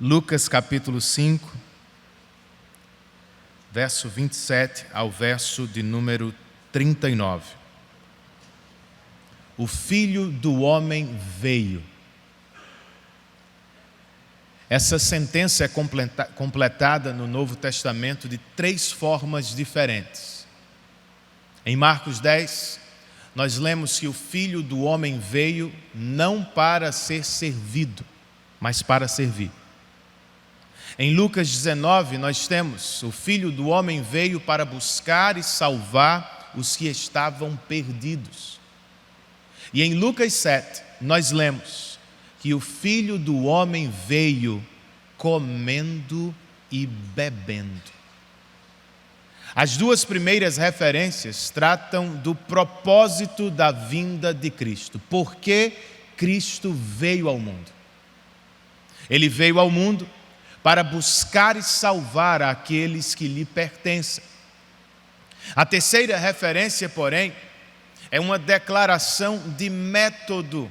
Lucas capítulo 5, verso 27 ao verso de número 39. O Filho do Homem veio. Essa sentença é completada no Novo Testamento de 3 formas diferentes. Em Marcos 10, nós lemos que o Filho do Homem veio não para ser servido, mas para servir. Em Lucas 19, nós temos: o Filho do Homem veio para buscar e salvar os que estavam perdidos. E em Lucas 7, nós lemos que o Filho do Homem veio comendo e bebendo. As 2 primeiras referências tratam do propósito da vinda de Cristo. Por que Cristo veio ao mundo? Ele veio ao mundo para buscar e salvar aqueles que lhe pertencem. A terceira referência, porém, é uma declaração de método.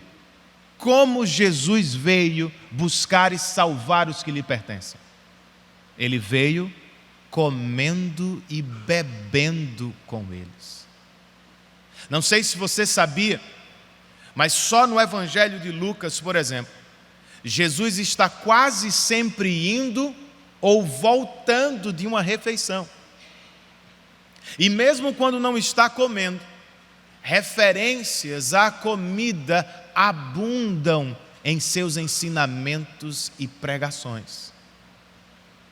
Como Jesus veio buscar e salvar os que lhe pertencem? Ele veio comendo e bebendo com eles. Não sei se você sabia, mas só no Evangelho de Lucas, por exemplo, Jesus está quase sempre indo ou voltando de uma refeição. E mesmo quando não está comendo, referências à comida abundam em seus ensinamentos e pregações.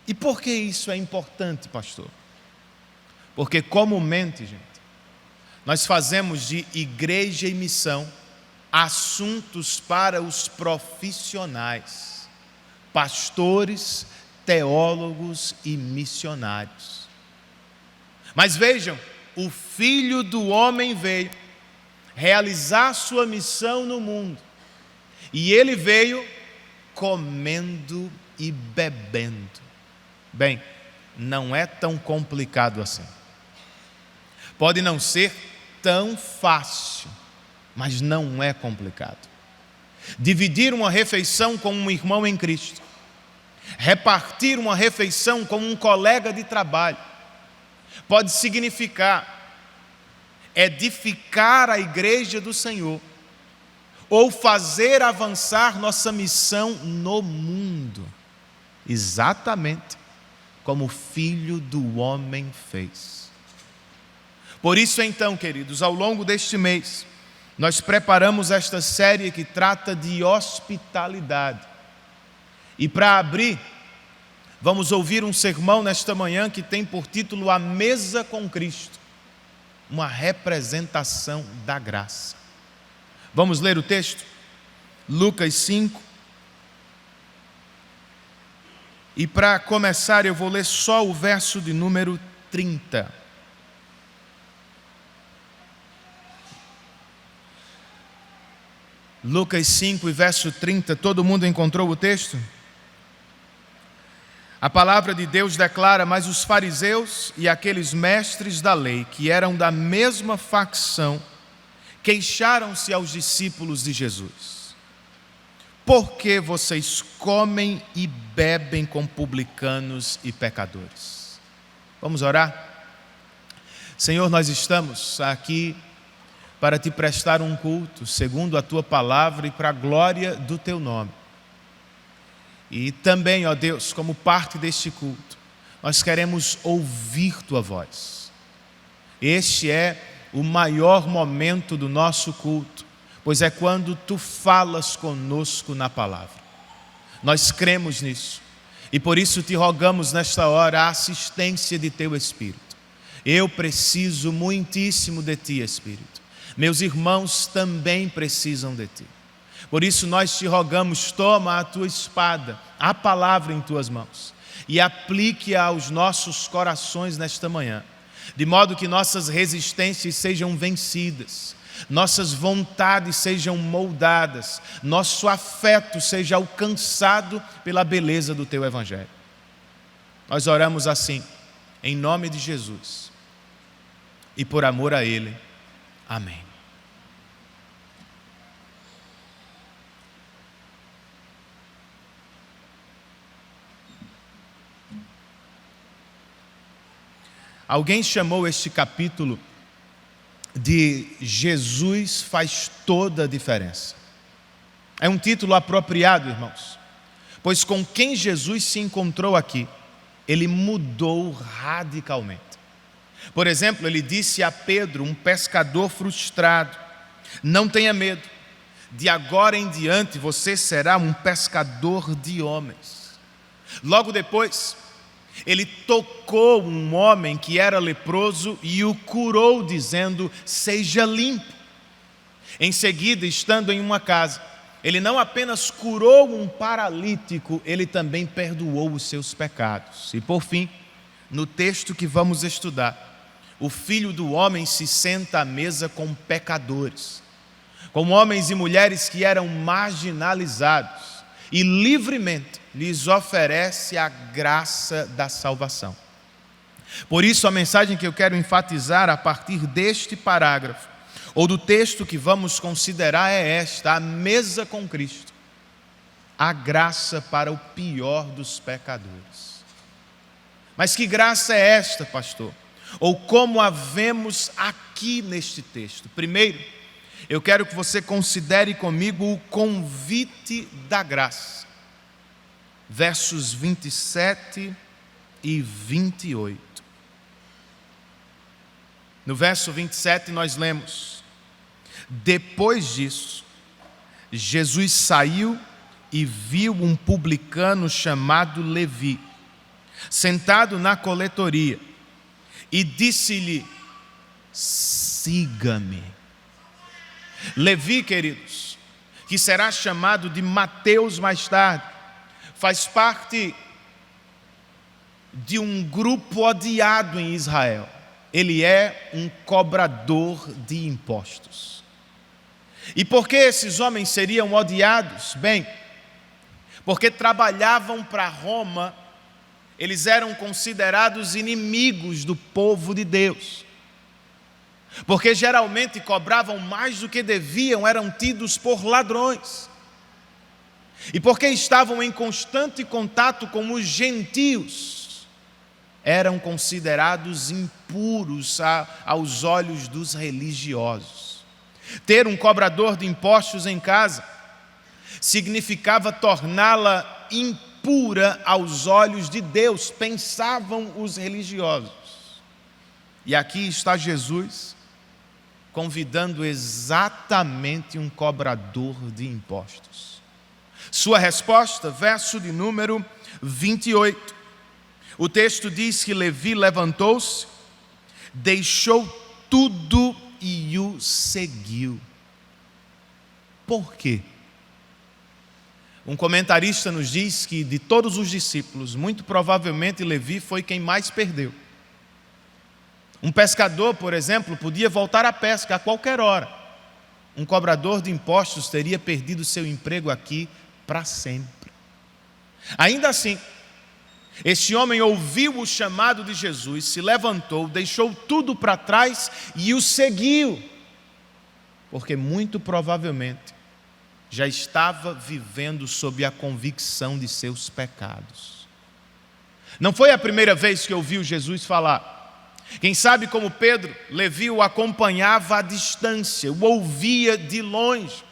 E por que isso é importante, pastor? Porque comumente, gente, nós fazemos de igreja e missão assuntos para os profissionais, pastores, teólogos e missionários. Mas vejam, o Filho do Homem veio realizar sua missão no mundo, e ele veio comendo e bebendo. Bem, não é tão complicado assim. Pode não ser tão fácil, mas não é complicado. Dividir uma refeição com um irmão em Cristo, repartir uma refeição com um colega de trabalho, pode significar edificar a igreja do Senhor ou fazer avançar nossa missão no mundo, exatamente como o Filho do Homem fez. Por isso então, queridos, ao longo deste mês, nós preparamos esta série que trata de hospitalidade. E para abrir, vamos ouvir um sermão nesta manhã que tem por título A Mesa com Cristo, uma representação da graça. Vamos ler o texto? Lucas 5. E para começar, eu vou ler só o verso de número 30. Lucas 5 e verso 30, todo mundo encontrou o texto? A palavra de Deus declara: mas os fariseus e aqueles mestres da lei, que eram da mesma facção, queixaram-se aos discípulos de Jesus: por que vocês comem e bebem com publicanos e pecadores? Vamos orar? Senhor, nós estamos aqui para te prestar um culto segundo a tua palavra e para a glória do teu nome. E também, ó Deus, como parte deste culto, nós queremos ouvir tua voz. Este é o maior momento do nosso culto, pois é quando tu falas conosco na palavra. Nós cremos nisso e por isso te rogamos nesta hora a assistência de teu Espírito. Eu preciso muitíssimo de ti, Espírito. Meus irmãos também precisam de ti. Por isso nós te rogamos, toma a tua espada, a palavra em tuas mãos, e aplique-a aos nossos corações nesta manhã, de modo que nossas resistências sejam vencidas, nossas vontades sejam moldadas, nosso afeto seja alcançado pela beleza do teu Evangelho. Nós oramos assim, em nome de Jesus, e por amor a Ele. Amém. Alguém chamou este capítulo de Jesus faz toda a diferença. É um título apropriado, irmãos, pois com quem Jesus se encontrou aqui, ele mudou radicalmente. Por exemplo, ele disse a Pedro, um pescador frustrado: não tenha medo, de agora em diante você será um pescador de homens. Logo depois, ele tocou um homem que era leproso e o curou, dizendo: seja limpo. Em seguida, estando em uma casa, ele não apenas curou um paralítico, ele também perdoou os seus pecados. E por fim, no texto que vamos estudar, o Filho do Homem se senta à mesa com pecadores, com homens e mulheres que eram marginalizados, e livremente lhes oferece a graça da salvação. Por isso, a mensagem que eu quero enfatizar a partir deste parágrafo, ou do texto que vamos considerar, é esta: a mesa com Cristo, a graça para o pior dos pecadores. Mas que graça é esta, pastor? Ou como a vemos aqui neste texto? Primeiro, eu quero que você considere comigo o convite da graça. Versos 27 e 28. No verso 27 nós lemos: depois disso, Jesus saiu e viu um publicano chamado Levi, sentado na coletoria, e disse-lhe: siga-me. Levi, queridos, que será chamado de Mateus mais tarde, faz parte de um grupo odiado em Israel. Ele é um cobrador de impostos. E por que esses homens seriam odiados? Bem, porque trabalhavam para Roma, eles eram considerados inimigos do povo de Deus. Porque geralmente cobravam mais do que deviam, eram tidos por ladrões. E porque estavam em constante contato com os gentios, eram considerados impuros aos olhos dos religiosos. Ter um cobrador de impostos em casa significava torná-la impura aos olhos de Deus, pensavam os religiosos. E aqui está Jesus convidando exatamente um cobrador de impostos. Sua resposta, verso de número 28. O texto diz que Levi levantou-se, deixou tudo e o seguiu. Por quê? Um comentarista nos diz que de todos os discípulos, muito provavelmente Levi foi quem mais perdeu. Um pescador, por exemplo, podia voltar à pesca a qualquer hora. Um cobrador de impostos teria perdido seu emprego aqui para sempre. Ainda assim, este homem ouviu o chamado de Jesus, se levantou, deixou tudo para trás e o seguiu, porque muito provavelmente já estava vivendo sob a convicção de seus pecados. Não foi a primeira vez que ouviu Jesus falar. Quem sabe, como Pedro, Levi o acompanhava à distância, o ouvia de longe,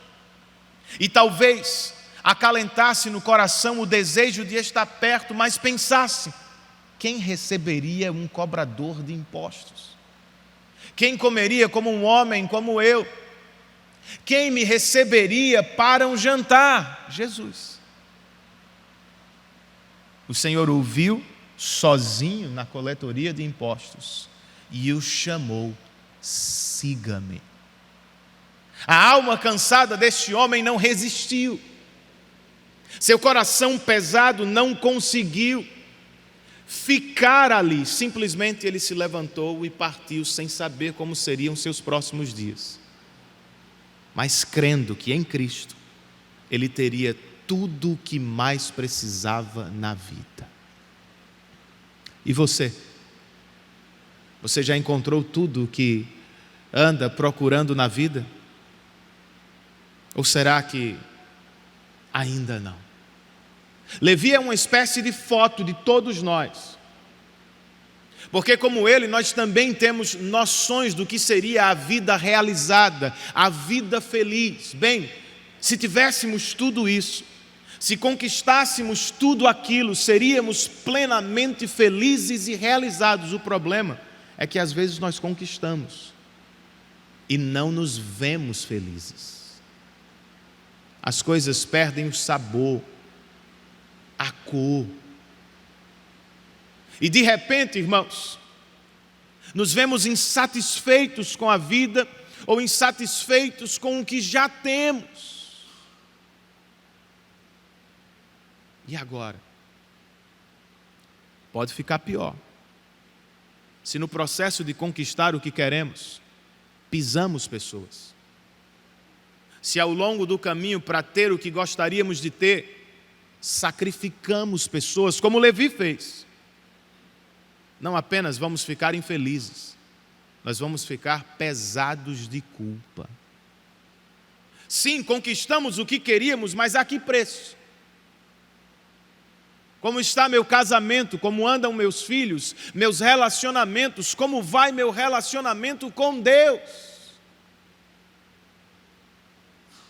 e talvez acalentasse no coração o desejo de estar perto, mas pensasse: quem receberia um cobrador de impostos? Quem comeria como um homem como eu? Quem me receberia para um jantar? Jesus. O Senhor ouviu sozinho na coletoria de impostos e o chamou: siga-me. A alma cansada deste homem não resistiu. Seu coração pesado não conseguiu ficar ali. Simplesmente ele se levantou e partiu sem saber como seriam seus próximos dias. Mas crendo que em Cristo ele teria tudo o que mais precisava na vida. E você? Você já encontrou tudo o que anda procurando na vida? Ou será que ainda não? Levi é uma espécie de foto de todos nós. Porque como ele, nós também temos noções do que seria a vida realizada, a vida feliz. Bem, se tivéssemos tudo isso, se conquistássemos tudo aquilo, seríamos plenamente felizes e realizados. O problema é que às vezes nós conquistamos e não nos vemos felizes. As coisas perdem o sabor, a cor. E de repente, irmãos, nos vemos insatisfeitos com a vida ou insatisfeitos com o que já temos. E agora? Pode ficar pior. Se no processo de conquistar o que queremos, pisamos pessoas. Se ao longo do caminho para ter o que gostaríamos de ter, sacrificamos pessoas, como Levi fez. Não apenas vamos ficar infelizes, nós vamos ficar pesados de culpa. Sim, conquistamos o que queríamos, mas a que preço? Como está meu casamento? Como andam meus filhos? Meus relacionamentos? Como vai meu relacionamento com Deus?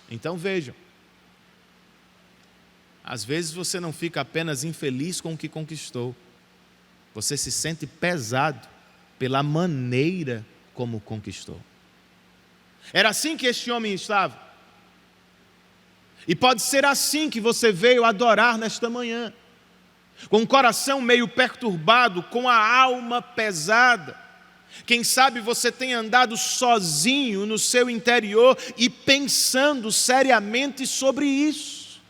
Então vejam, às vezes você não fica apenas infeliz com o que conquistou, você se sente pesado pela maneira como conquistou. Era assim que este homem estava. E pode ser assim que você veio adorar nesta manhã, com o coração meio perturbado, com a alma pesada. Quem sabe você tem andado sozinho no seu interior e pensando seriamente sobre isso.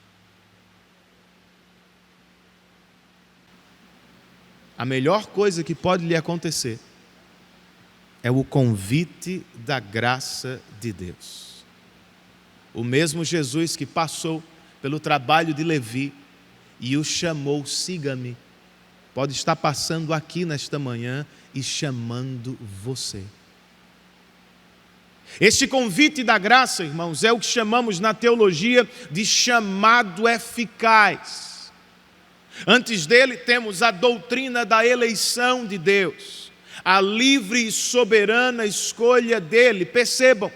A melhor coisa que pode lhe acontecer é o convite da graça de Deus. O mesmo Jesus que passou pelo trabalho de Levi e o chamou, siga-me, pode estar passando aqui nesta manhã e chamando você. Este convite da graça, irmãos, é o que chamamos na teologia de chamado eficaz. Antes dele temos a doutrina da eleição de Deus, a livre e soberana escolha dele. Percebam,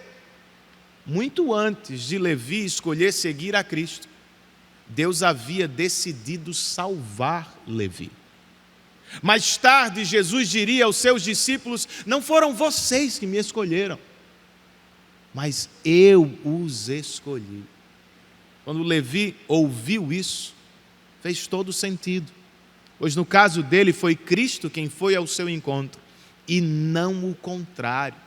muito antes de Levi escolher seguir a Cristo, Deus havia decidido salvar Levi. Mais tarde, Jesus diria aos seus discípulos: não foram vocês que me escolheram, mas eu os escolhi. Quando Levi ouviu isso, fez todo sentido, pois no caso dele foi Cristo quem foi ao seu encontro, e não o contrário.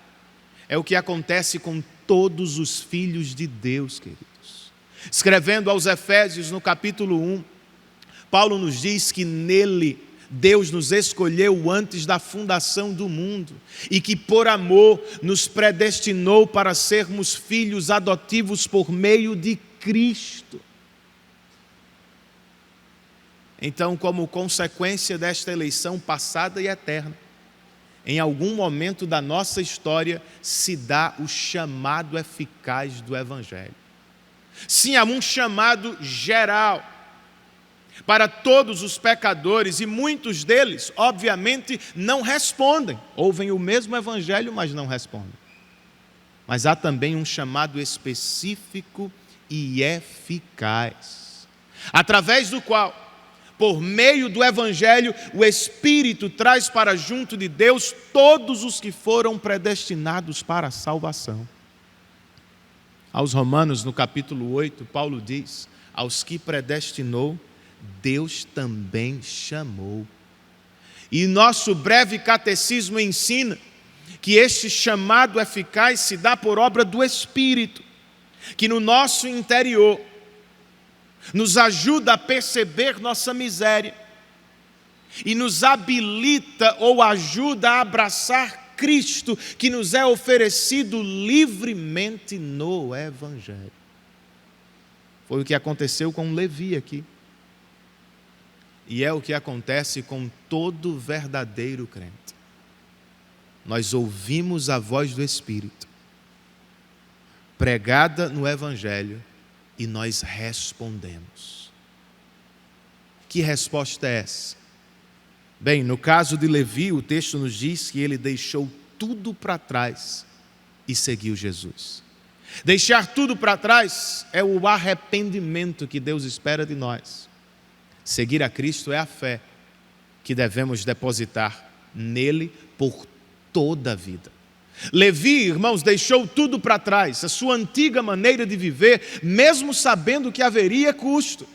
É o que acontece com todos os filhos de Deus, queridos. Escrevendo aos Efésios, no capítulo 1, Paulo nos diz que nele Deus nos escolheu antes da fundação do mundo e que por amor nos predestinou para sermos filhos adotivos por meio de Cristo. Então, como consequência desta eleição passada e eterna, em algum momento da nossa história se dá o chamado eficaz do Evangelho. Sim, há um chamado geral para todos os pecadores, e muitos deles, obviamente, não respondem. Ouvem o mesmo Evangelho, mas não respondem. Mas há também um chamado específico e eficaz, através do qual, por meio do Evangelho, o Espírito traz para junto de Deus todos os que foram predestinados para a salvação. Aos Romanos, no capítulo 8, Paulo diz: aos que predestinou, Deus também chamou. E nosso breve catecismo ensina que este chamado eficaz se dá por obra do Espírito, que no nosso interior nos ajuda a perceber nossa miséria e nos habilita ou ajuda a abraçar Cristo, que nos é oferecido livremente no Evangelho. Foi o que aconteceu com Levi aqui. E é o que acontece com todo verdadeiro crente. Nós ouvimos a voz do Espírito, pregada no Evangelho, e nós respondemos. Que resposta é essa? Bem, no caso de Levi, o texto nos diz que ele deixou tudo para trás e seguiu Jesus. Deixar tudo para trás é o arrependimento que Deus espera de nós. Seguir a Cristo é a fé que devemos depositar nele por toda a vida. Levi, irmãos, deixou tudo para trás, a sua antiga maneira de viver, mesmo sabendo que haveria custo.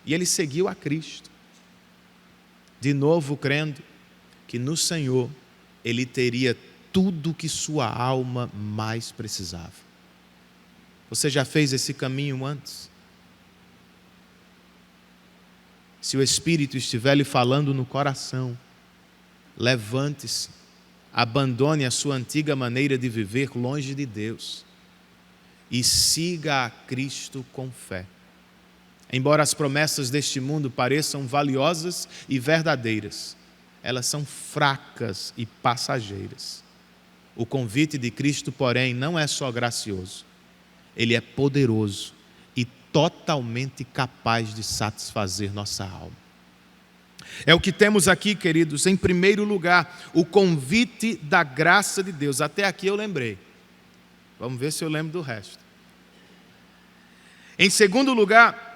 E ele seguiu a Cristo. De novo, crendo que no Senhor ele teria tudo que sua alma mais precisava. Você já fez esse caminho antes? Se o Espírito estiver lhe falando no coração, levante-se, abandone a sua antiga maneira de viver longe de Deus e siga a Cristo com fé. Embora as promessas deste mundo pareçam valiosas e verdadeiras, elas são fracas e passageiras. O convite de Cristo, porém, não é só gracioso, ele é poderoso e totalmente capaz de satisfazer nossa alma. É o que temos aqui, queridos, em primeiro lugar, o convite da graça de Deus. Até aqui eu lembrei. Vamos ver se eu lembro do resto. Em segundo lugar,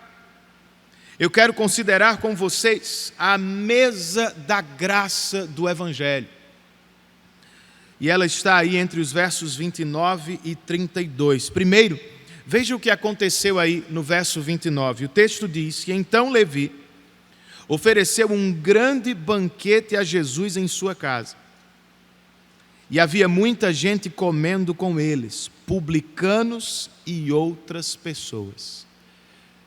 eu quero considerar com vocês a mesa da graça do Evangelho. E ela está aí entre os versos 29 e 32. Primeiro, veja o que aconteceu aí no verso 29. O texto diz que então Levi ofereceu um grande banquete a Jesus em sua casa. E havia muita gente comendo com eles, publicanos e outras pessoas.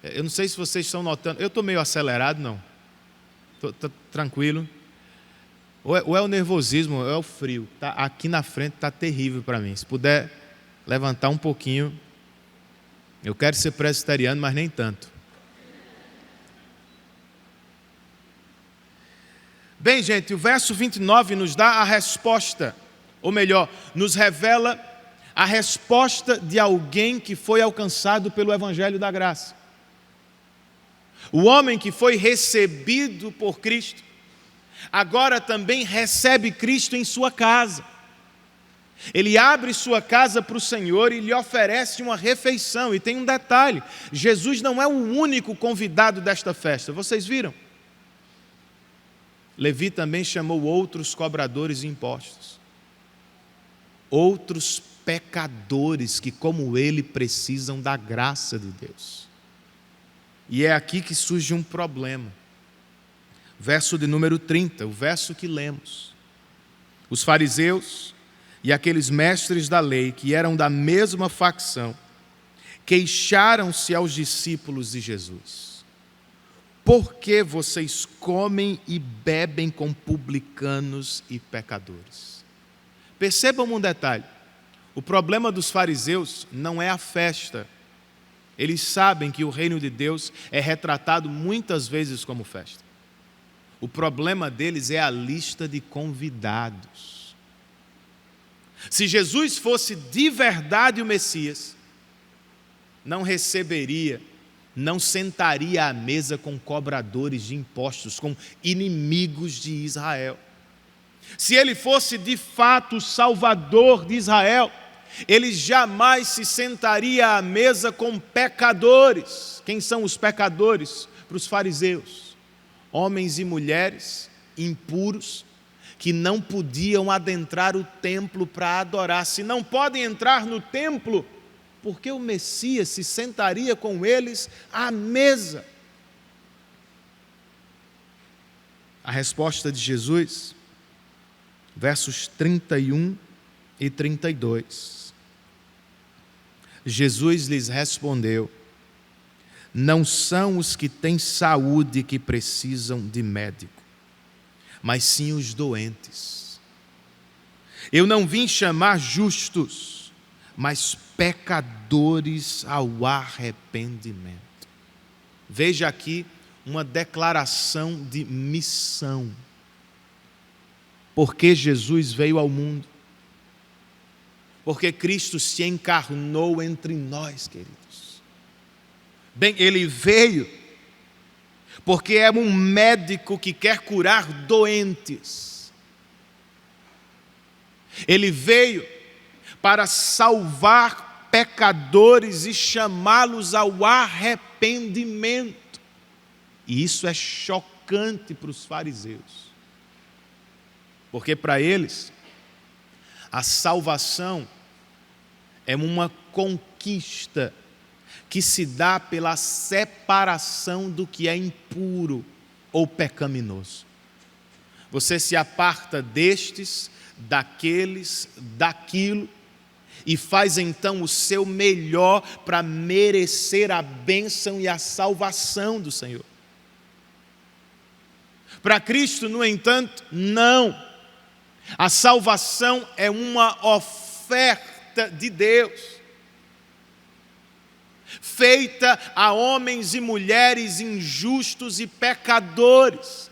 Eu não sei se vocês estão notando, eu estou meio acelerado, não? Estou tranquilo. Ou é o nervosismo, ou é o frio. Tá, aqui na frente está terrível para mim. Se puder levantar um pouquinho. Eu quero ser presbiteriano, mas nem tanto. Bem, gente, o verso 29 nos dá a resposta, ou melhor, nos revela a resposta de alguém que foi alcançado pelo Evangelho da Graça. O homem que foi recebido por Cristo, agora também recebe Cristo em sua casa. Ele abre sua casa para o Senhor e lhe oferece uma refeição. E tem um detalhe, Jesus não é o único convidado desta festa, vocês viram? Levi também chamou outros cobradores de impostos, outros pecadores que, como ele, precisam da graça de Deus. E é aqui que surge um problema. Verso de número 30, o verso que lemos. Os fariseus e aqueles mestres da lei, que eram da mesma facção, queixaram-se aos discípulos de Jesus. Por que vocês comem e bebem com publicanos e pecadores? Percebam um detalhe. O problema dos fariseus não é a festa. Eles sabem que o reino de Deus é retratado muitas vezes como festa. O problema deles é a lista de convidados. Se Jesus fosse de verdade o Messias, não receberia, não sentaria à mesa com cobradores de impostos, com inimigos de Israel. Se ele fosse de fato o Salvador de Israel, ele jamais se sentaria à mesa com pecadores. Quem são os pecadores? Para os fariseus, homens e mulheres impuros, que não podiam adentrar o templo para adorar. Se não podem entrar no templo, por que o Messias se sentaria com eles à mesa? A resposta de Jesus, versos 31 e 32. Jesus lhes respondeu: não são os que têm saúde que precisam de médico, mas sim os doentes. Eu não vim chamar justos, mas pecadores ao arrependimento. Veja aqui uma declaração de missão. Porque Jesus veio ao mundo. Porque Cristo se encarnou entre nós, queridos. Bem, Ele veio porque é um médico que quer curar doentes. Ele veio para salvar pecadores e chamá-los ao arrependimento. E isso é chocante para os fariseus, porque para eles a salvação é uma conquista que se dá pela separação do que é impuro ou pecaminoso. Você se aparta destes, daqueles, daquilo, e faz então o seu melhor para merecer a bênção e a salvação do Senhor. Para Cristo, no entanto, não. A salvação é uma oferta de Deus, feita a homens e mulheres injustos e pecadores.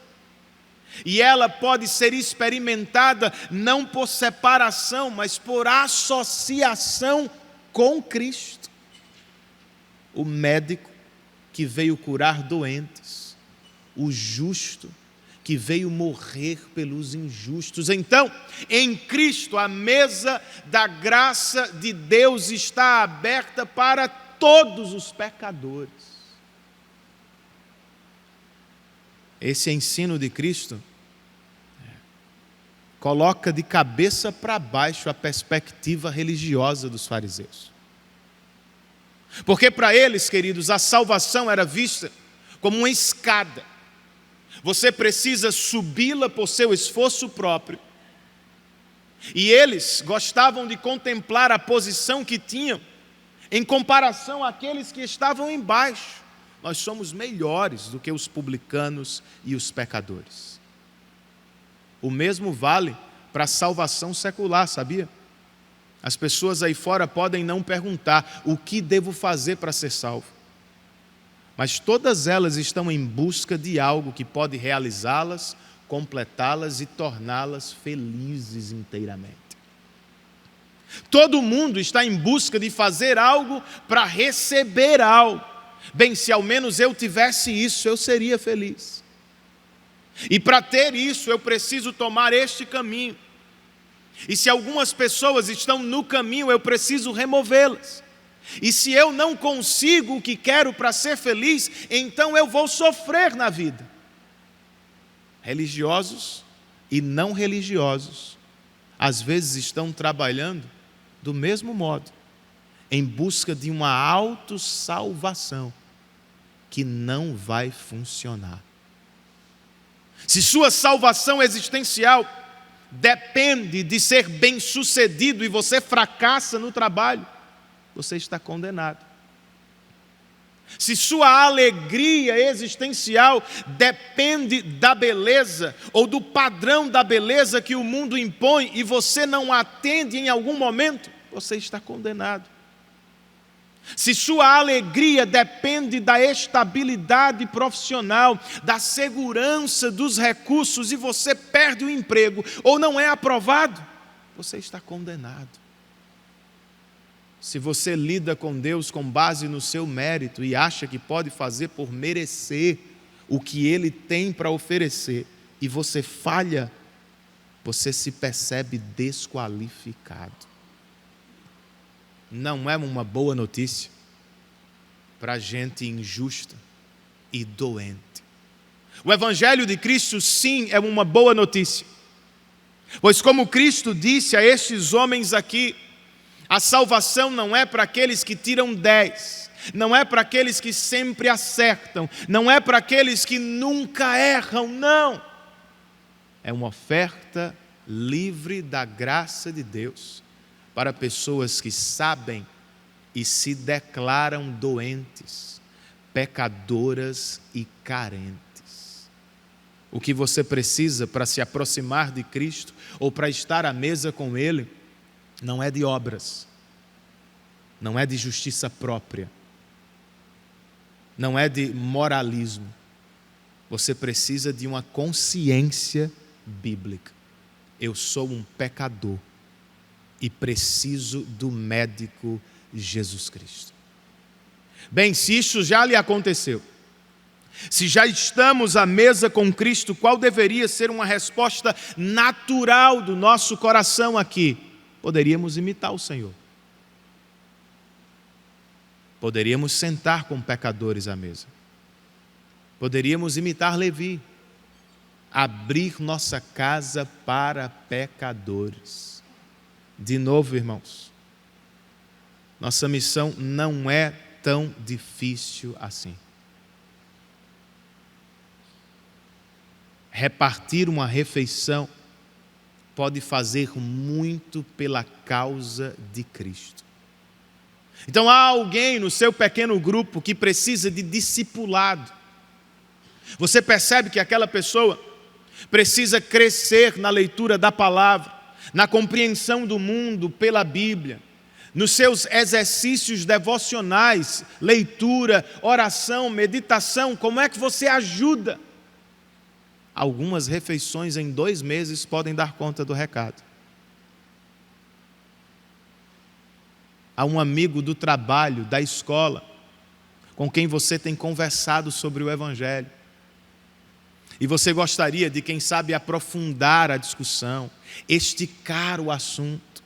E ela pode ser experimentada não por separação, mas por associação com Cristo. O médico que veio curar doentes, o justo que veio morrer pelos injustos. Então, em Cristo, a mesa da graça de Deus está aberta para todos os pecadores. Esse ensino de Cristo coloca de cabeça para baixo a perspectiva religiosa dos fariseus. Porque para eles, queridos, a salvação era vista como uma escada. Você precisa subi-la por seu esforço próprio. E eles gostavam de contemplar a posição que tinham em comparação àqueles que estavam embaixo. Nós somos melhores do que os publicanos e os pecadores. O mesmo vale para a salvação secular, sabia? As pessoas aí fora podem não perguntar: o que devo fazer para ser salvo? Mas todas elas estão em busca de algo que pode realizá-las, completá-las e torná-las felizes inteiramente. Todo mundo está em busca de fazer algo para receber algo. Bem, se ao menos eu tivesse isso, eu seria feliz. E para ter isso, eu preciso tomar este caminho. E se algumas pessoas estão no caminho, eu preciso removê-las. E se eu não consigo o que quero para ser feliz, então eu vou sofrer na vida. Religiosos e não religiosos, às vezes estão trabalhando do mesmo modo, em busca de uma autossalvação que não vai funcionar. Se sua salvação existencial depende de ser bem-sucedido e você fracassa no trabalho, você está condenado. Se sua alegria existencial depende da beleza ou do padrão da beleza que o mundo impõe e você não atende em algum momento, você está condenado. Se sua alegria depende da estabilidade profissional, da segurança dos recursos e você perde o emprego ou não é aprovado, você está condenado. Se você lida com Deus com base no seu mérito e acha que pode fazer por merecer o que Ele tem para oferecer e você falha, você se percebe desqualificado. Não é uma boa notícia para gente injusta e doente. O Evangelho de Cristo, sim, é uma boa notícia. Pois como Cristo disse a estes homens aqui, a salvação não é para aqueles que tiram 10, não é para aqueles que sempre acertam, não é para aqueles que nunca erram, não. É uma oferta livre da graça de Deus para pessoas que sabem e se declaram doentes, pecadoras e carentes. O que você precisa para se aproximar de Cristo ou para estar à mesa com Ele não é de obras, não é de justiça própria, não é de moralismo. Você precisa de uma consciência bíblica. Eu sou um pecador e preciso do médico Jesus Cristo. Bem, se isso já lhe aconteceu, Se já estamos à mesa com Cristo, qual deveria ser uma resposta natural do nosso coração aqui? Poderíamos imitar o Senhor. Poderíamos sentar com pecadores à mesa. Poderíamos imitar Levi. Abrir nossa casa para pecadores. De novo, irmãos, nossa missão não é tão difícil assim. Repartir uma refeição pode fazer muito pela causa de Cristo. Então há alguém no seu pequeno grupo que precisa de discipulado. Você percebe que aquela pessoa precisa crescer na leitura da palavra, na compreensão do mundo pela Bíblia, nos seus exercícios devocionais, leitura, oração, meditação. Como é que você ajuda? Algumas refeições em 2 meses podem dar conta do recado. Há um amigo do trabalho, da escola, com quem você tem conversado sobre o Evangelho. E você gostaria de, quem sabe, aprofundar a discussão, esticar o assunto.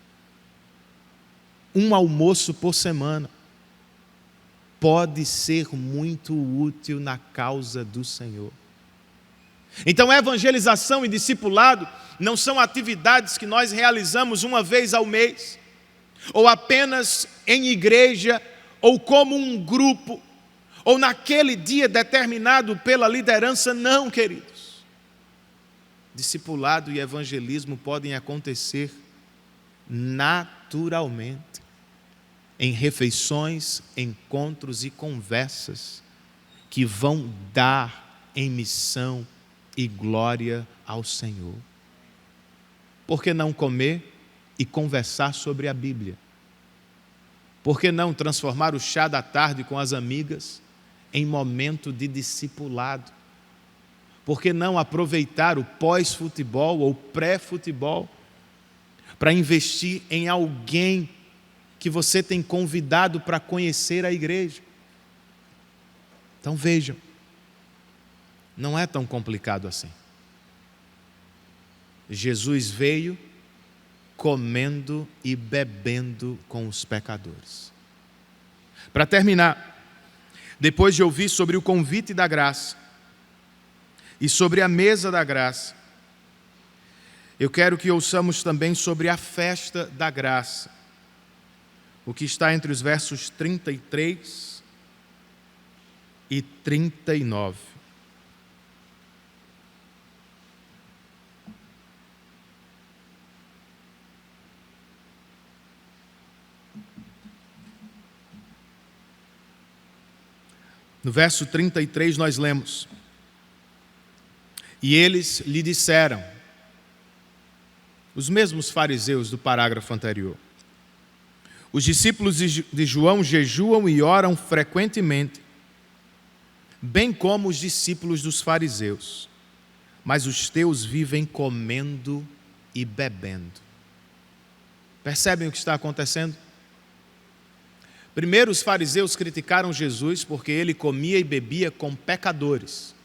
Um almoço por semana pode ser muito útil na causa do Senhor. Então, evangelização e discipulado não são atividades que nós realizamos uma vez ao mês, ou apenas em igreja, ou como um grupo, ou naquele dia determinado pela liderança. Não, queridos. Discipulado e evangelismo podem acontecer naturalmente, em refeições, encontros e conversas que vão dar em missão e glória ao Senhor. Por que não comer e conversar sobre a Bíblia? Por que não transformar o chá da tarde com as amigas em momento de discipulado? Por que não aproveitar o pós-futebol ou pré-futebol para investir em alguém que você tem convidado para conhecer a igreja? Então vejam, não é tão complicado assim. Jesus veio comendo e bebendo com os pecadores. Para terminar, depois de ouvir sobre o convite da graça e sobre a mesa da graça, eu quero que ouçamos também sobre a festa da graça, o que está entre os versos 33 e 39. No verso 33 nós lemos: e eles lhe disseram, os mesmos fariseus do parágrafo anterior: os discípulos de João jejuam e oram frequentemente, bem como os discípulos dos fariseus, mas os teus vivem comendo e bebendo. Percebem o que está acontecendo? Primeiro, os fariseus criticaram Jesus porque ele comia e bebia com pecadores.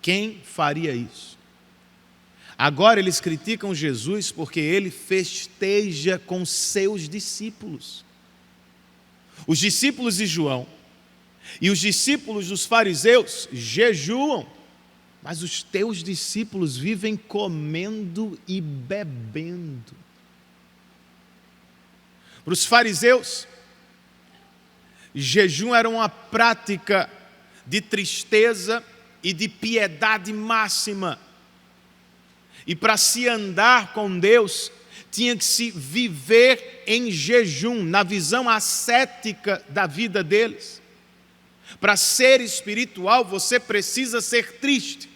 Quem faria isso? Agora eles criticam Jesus porque ele festeja com seus discípulos. Os discípulos de João e os discípulos dos fariseus jejuam, mas os teus discípulos vivem comendo e bebendo. Para os fariseus, jejum era uma prática de tristeza e de piedade máxima. E para se andar com Deus, tinha que se viver em jejum, na visão ascética da vida deles. Para ser espiritual, você precisa ser triste.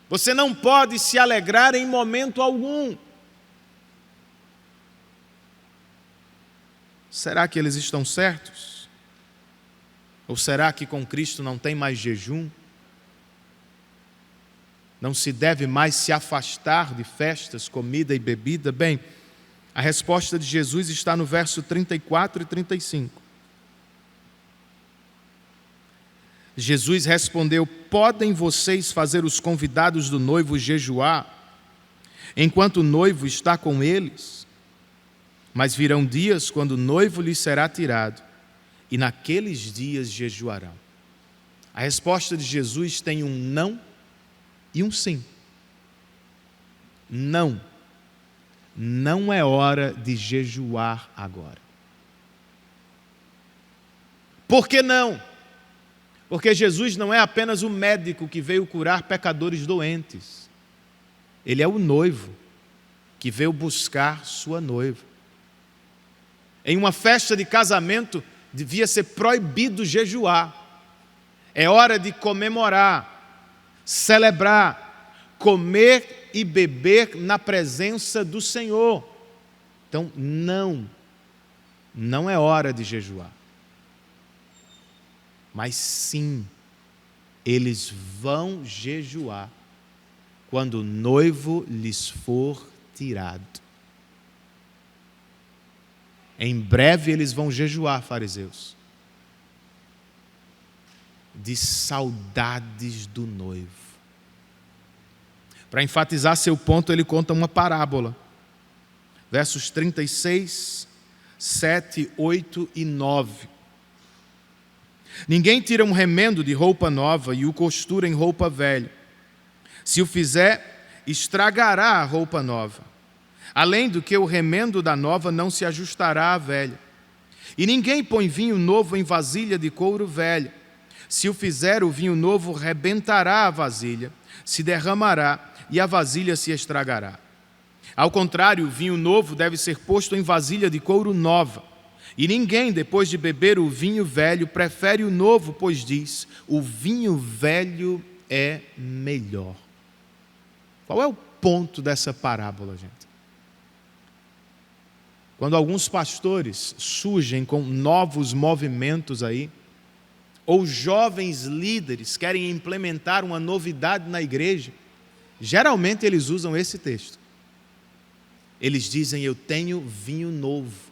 Você não pode se alegrar em momento algum. Será que eles estão certos? Ou será que com Cristo não tem mais jejum? Não se deve mais se afastar de festas, comida e bebida? Bem, a resposta de Jesus está no verso 34 e 35. Jesus respondeu: podem vocês fazer os convidados do noivo jejuar, enquanto o noivo está com eles? Mas virão dias quando o noivo lhes será tirado, e naqueles dias jejuarão. A resposta de Jesus tem um não e um sim. Não. Não é hora de jejuar agora. Por que não? Porque Jesus não é apenas o médico que veio curar pecadores doentes. Ele é o noivo que veio buscar sua noiva. Em uma festa de casamento, devia ser proibido jejuar. É hora de comemorar, celebrar, comer e beber na presença do Senhor. Então, não é hora de jejuar. Mas sim, eles vão jejuar quando o noivo lhes for tirado. Em breve eles vão jejuar, fariseus, de saudades do noivo. Para enfatizar seu ponto, ele conta uma parábola. Versos 36, 7, 8 e 9. Ninguém tira um remendo de roupa nova e o costura em roupa velha. Se o fizer, estragará a roupa nova. Além do que o remendo da nova não se ajustará à velha. E ninguém põe vinho novo em vasilha de couro velha. Se o fizer, o vinho novo rebentará a vasilha, se derramará e a vasilha se estragará. Ao contrário, o vinho novo deve ser posto em vasilha de couro nova. E ninguém, depois de beber o vinho velho, prefere o novo, pois diz: o vinho velho é melhor. Qual é o ponto dessa parábola, gente? Quando alguns pastores surgem com novos movimentos aí, ou jovens líderes querem implementar uma novidade na igreja, geralmente eles usam esse texto. Eles dizem: eu tenho vinho novo.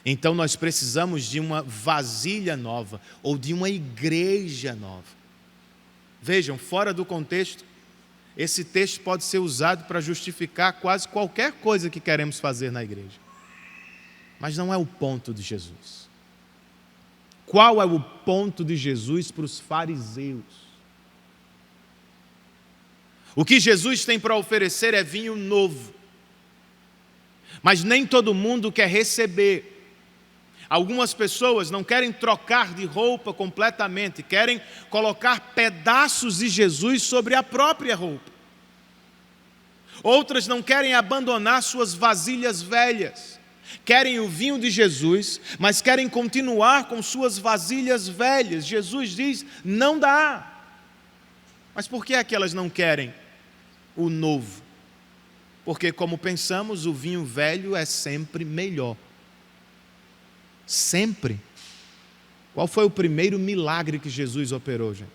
Então nós precisamos de uma vasilha nova, ou de uma igreja nova. Vejam, fora do contexto, esse texto pode ser usado para justificar quase qualquer coisa que queremos fazer na igreja. Mas não é o ponto de Jesus. Qual é o ponto de Jesus para os fariseus? O que Jesus tem para oferecer é vinho novo. Mas nem todo mundo quer receber. Algumas pessoas não querem trocar de roupa completamente, querem colocar pedaços de Jesus sobre a própria roupa. Outras não querem abandonar suas vasilhas velhas. Querem o vinho de Jesus, mas querem continuar com suas vasilhas velhas. Jesus diz: não dá. Mas por que é que elas não querem o novo? Porque, como pensamos, o vinho velho é sempre melhor. Sempre. Qual foi o primeiro milagre que Jesus operou, gente?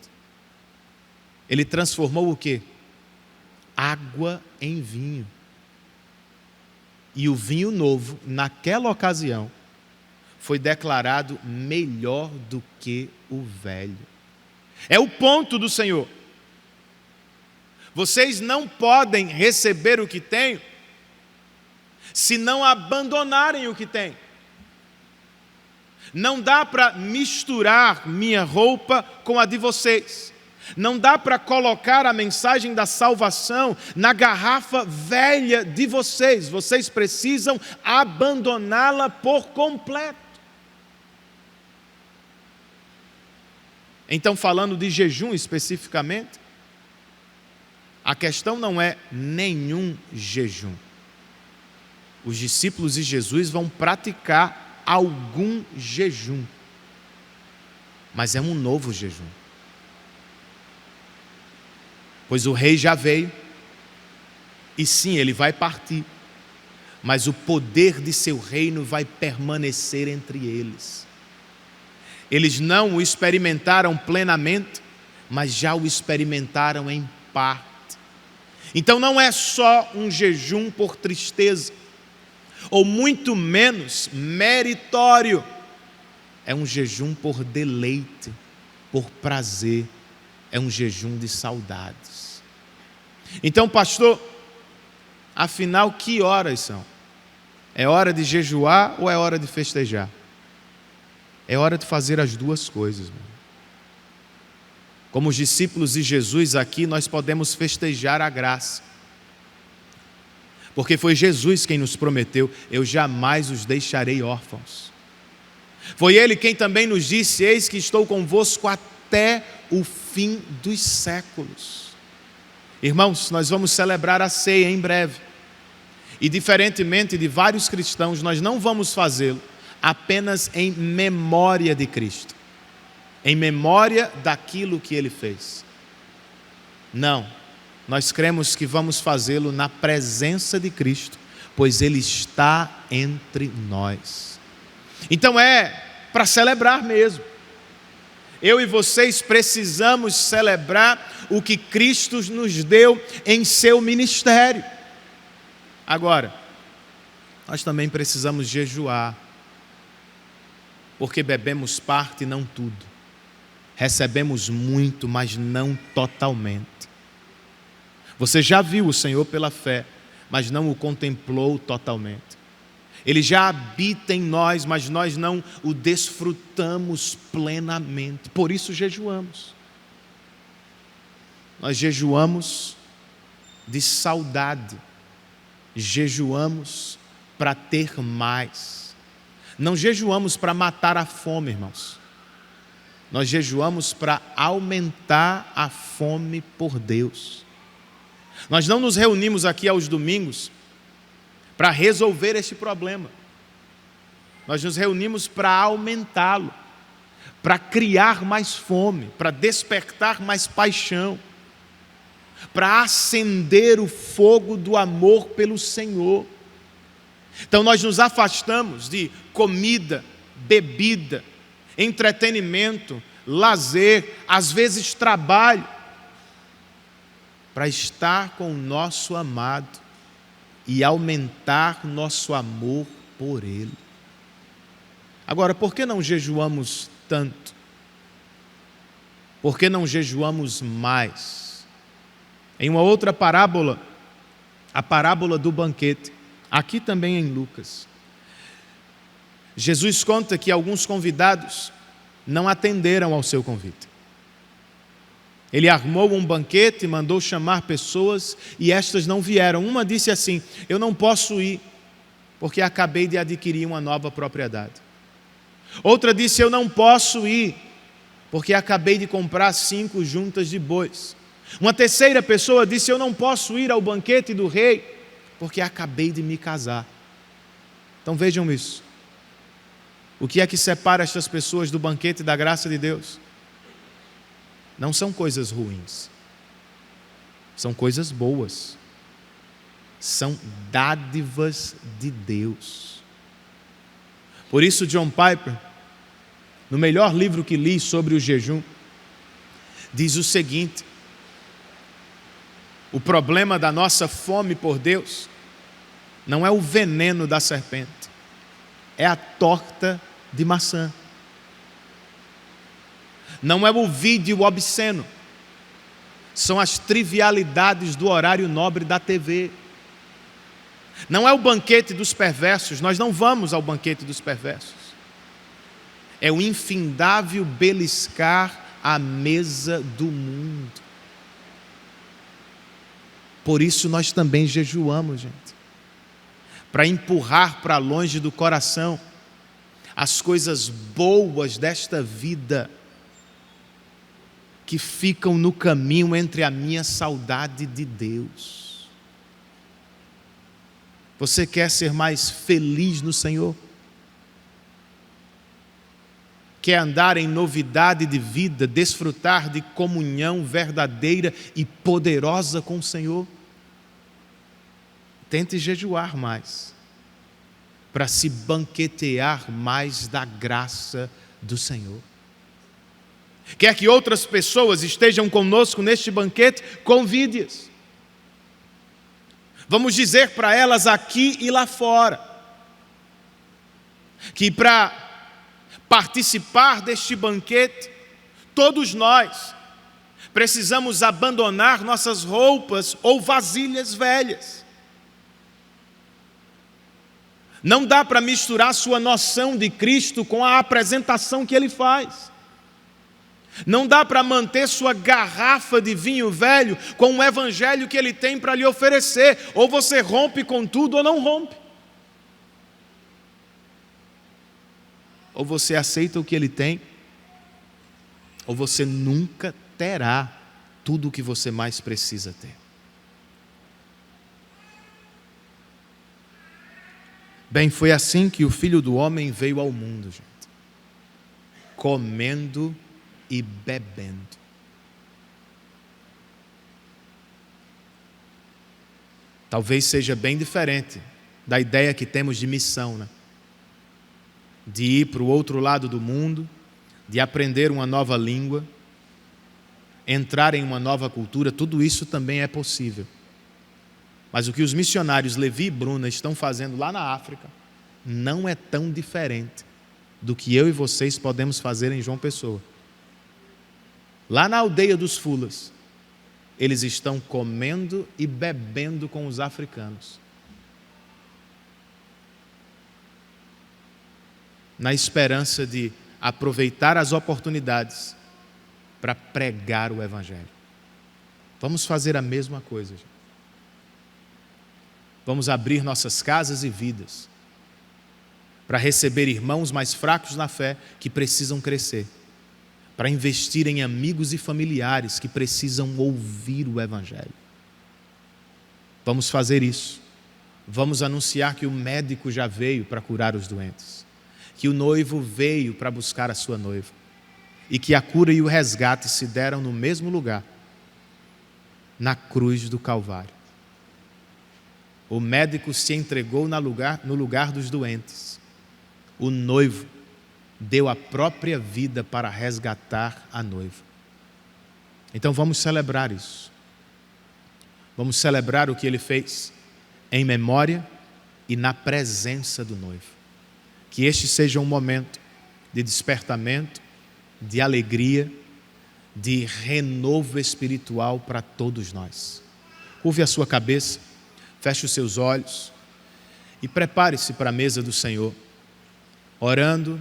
Ele transformou o quê? Água em vinho. E o vinho novo, naquela ocasião, foi declarado melhor do que o velho. É o ponto do Senhor. Vocês não podem receber o que têm se não abandonarem o que têm. Não dá para misturar minha roupa com a de vocês. Não dá para colocar a mensagem da salvação na garrafa velha de vocês. Vocês precisam abandoná-la por completo. Então, falando de jejum especificamente, a questão não é nenhum jejum. Os discípulos de Jesus vão praticar algum jejum, mas é um novo jejum. Pois o rei já veio, e sim, ele vai partir, mas o poder de seu reino vai permanecer entre eles. Eles não o experimentaram plenamente, mas já o experimentaram em parte. Então não é só um jejum por tristeza, ou muito menos meritório. É um jejum por deleite. por prazer, é um jejum de saudades. Então, pastor, afinal, que horas são? É hora de jejuar ou é hora de festejar? É hora de fazer as duas coisas, meu. Como os discípulos de Jesus aqui, nós podemos festejar a graça. Porque foi Jesus quem nos prometeu: eu jamais os deixarei órfãos. Foi Ele quem também nos disse: eis que estou convosco até o fim dos séculos. Irmãos, nós vamos celebrar a ceia em breve. E diferentemente de vários cristãos, nós não vamos fazê-lo apenas em memória de Cristo, em memória daquilo que Ele fez. Não, nós cremos que vamos fazê-lo na presença de Cristo, pois Ele está entre nós. Então é para celebrar mesmo. Eu e vocês precisamos celebrar o que Cristo nos deu em seu ministério. Agora, nós também precisamos jejuar, porque bebemos parte e não tudo. Recebemos muito, mas não totalmente. Você já viu o Senhor pela fé, mas não o contemplou totalmente. Ele já habita em nós, mas nós não o desfrutamos plenamente. Por isso jejuamos. Nós jejuamos de saudade. Jejuamos para ter mais. Não jejuamos para matar a fome, irmãos. Nós jejuamos para aumentar a fome por Deus. Nós não nos reunimos aqui aos domingos para resolver esse problema. Nós nos reunimos para aumentá-lo, para criar mais fome, para despertar mais paixão, para acender o fogo do amor pelo Senhor. Então nós nos afastamos de comida, bebida, entretenimento, lazer, às vezes trabalho, para estar com o nosso amado e aumentar nosso amor por Ele. Agora, por que não jejuamos tanto? Por que não jejuamos mais? Em uma outra parábola, a parábola do banquete, aqui também em Lucas, Jesus conta que alguns convidados não atenderam ao seu convite. Ele armou um banquete, mandou chamar pessoas e estas não vieram. Uma disse assim: eu não posso ir, porque acabei de adquirir uma nova propriedade. Outra disse: eu não posso ir, porque acabei de comprar 5 juntas de bois. Uma terceira pessoa disse: eu não posso ir ao banquete do rei, porque acabei de me casar. Então vejam isso. O que é que separa estas pessoas do banquete da graça de Deus? Não são coisas ruins, são coisas boas, são dádivas de Deus. Por isso John Piper, no melhor livro que li sobre o jejum, diz o seguinte: o problema da nossa fome por Deus não é o veneno da serpente, é a torta de maçã. Não é o vídeo obsceno, são as trivialidades do horário nobre da TV. Não é o banquete dos perversos, nós não vamos ao banquete dos perversos. É o infindável beliscar à mesa do mundo. Por isso nós também jejuamos, gente, para empurrar para longe do coração as coisas boas desta vida, que ficam no caminho entre a minha saudade de Deus. Você quer ser mais feliz no Senhor? Quer andar em novidade de vida, desfrutar de comunhão verdadeira e poderosa com o Senhor? Tente jejuar mais, para se banquetear mais da graça do Senhor. Quer que outras pessoas estejam conosco neste banquete? Convide-as. Vamos dizer para elas aqui e lá fora que para participar deste banquete, Todos nós precisamos abandonar nossas roupas ou vasilhas velhas. Não dá para misturar sua noção de Cristo com a apresentação que Ele faz. Não dá para manter sua garrafa de vinho velho com o evangelho que Ele tem para lhe oferecer. Ou você rompe com tudo ou não rompe. Ou você aceita o que Ele tem, ou você nunca terá tudo o que você mais precisa ter. Bem, foi assim que o Filho do Homem veio ao mundo, gente. Comendo e bebendo. Talvez seja bem diferente da ideia que temos de missão, né? De ir para o outro lado do mundo, de aprender uma nova língua, entrar em uma nova cultura, tudo isso também é possível. Mas o que os missionários Levi e Bruna estão fazendo lá na África não é tão diferente do que eu e vocês podemos fazer em João Pessoa. Lá na aldeia dos Fulas, eles estão comendo e bebendo com os africanos, na esperança de aproveitar as oportunidades para pregar o Evangelho. Vamos fazer a mesma coisa, gente. Vamos abrir nossas casas e vidas para receber irmãos mais fracos na fé que precisam crescer, para investir em amigos e familiares que precisam ouvir o Evangelho. Vamos fazer isso. Vamos anunciar que o médico já veio para curar os doentes, que o noivo veio para buscar a sua noiva e que a cura e o resgate se deram no mesmo lugar, na cruz do Calvário. O médico se entregou no lugar dos doentes. O noivo deu a própria vida para resgatar a noiva. Então vamos celebrar isso. Vamos celebrar o que Ele fez em memória e na presença do noivo. Que este seja um momento de despertamento, de alegria, de renovo espiritual para todos nós. Curve a sua cabeça, feche os seus olhos e prepare-se para a mesa do Senhor, orando,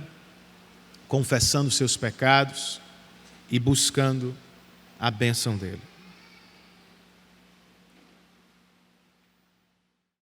confessando seus pecados e buscando a bênção dEle.